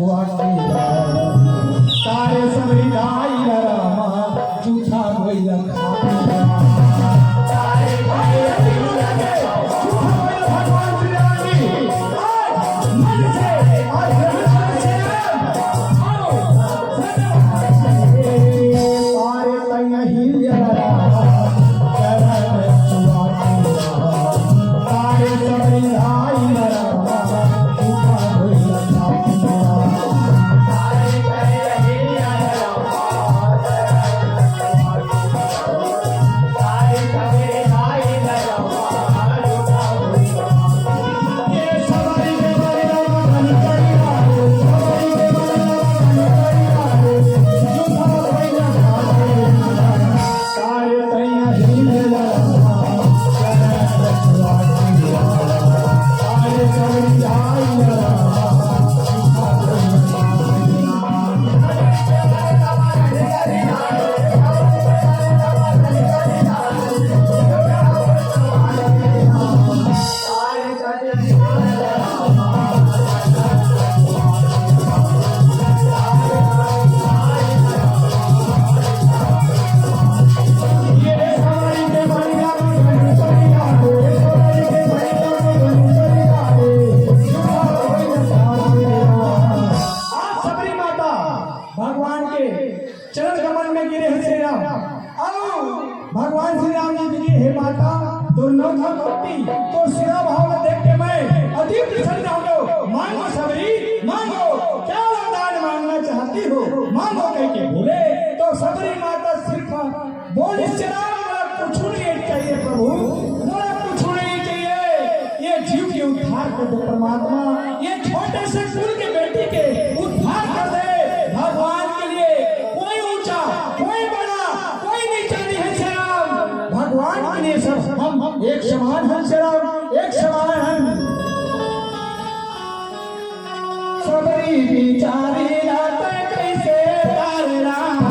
छुआ के तारे सबरी दाई रामा झूठा कोई रखा तारे भाई दिल लगे भगवान श्री राम जी मन से और हृदय से आओ तारे तैया ही रामा तारे सबरी दाई रामा झूठा कोई रखा भगवान के चरण कमल में गिरे हैं श्री राम। आओ भगवान श्री राम जी की हे माता दुर्लभ भक्ति तो सिरा भाव में देख के मैं अति प्रसन्न हो गया। मांगो सबरी मांगो, क्या वरदान मांगना चाहती हो मांगो कह के बोले तो सबरी माता सिर्फ बोली श्री राम कुछ नहीं चाहिए प्रभु, मुझे कुछ नहीं चाहिए। ये जीव के उद्धार कर दो परमात्मा, ये छोटे से कुल के बेटी के उद्धार कर दे। भगवान के लिए कोई ऊंचा कोई बड़ा कोई नीचा नहीं है श्री राम। भगवान के लिए सब हम एक समान हैं श्री राम, एक समान हैं। सबरी बिचारी रात कैसे तारे राम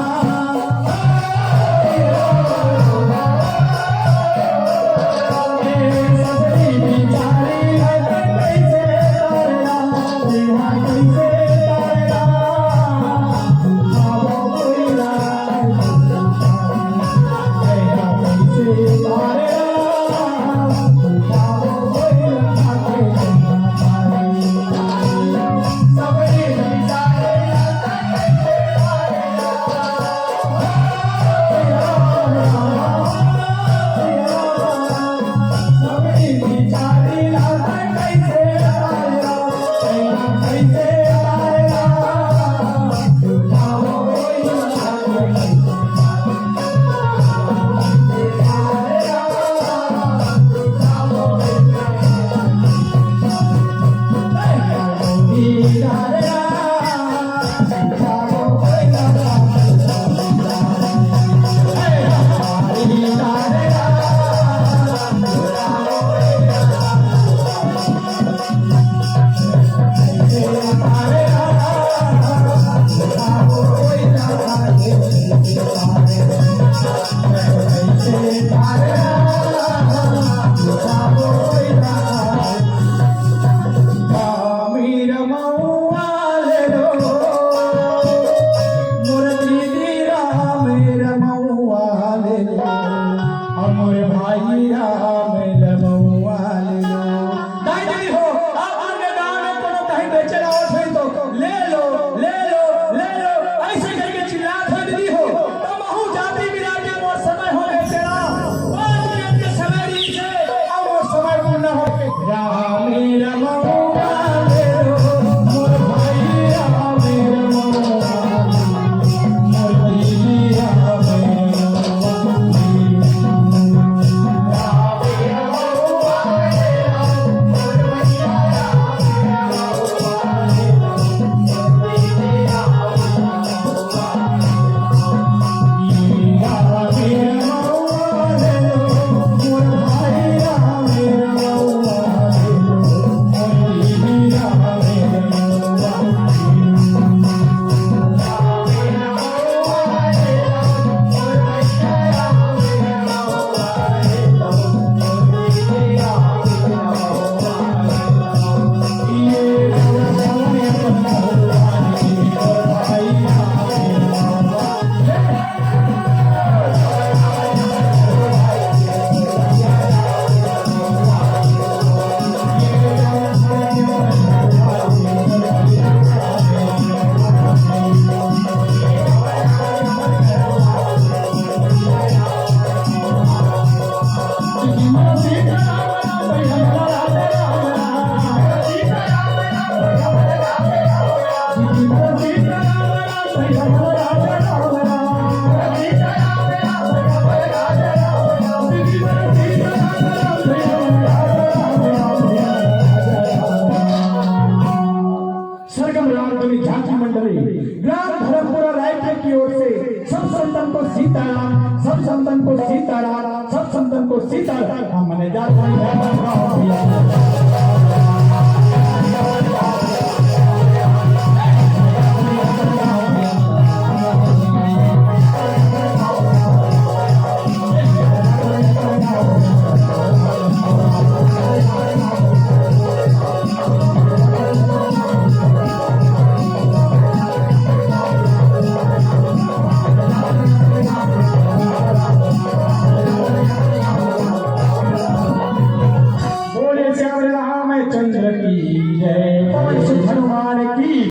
मंडली ग्राम धर्मपुरा रायपुर की ओर से सब संतन को सीताराम, सब संतन को सीताराम, सब संतन को सीताराम। हमने जात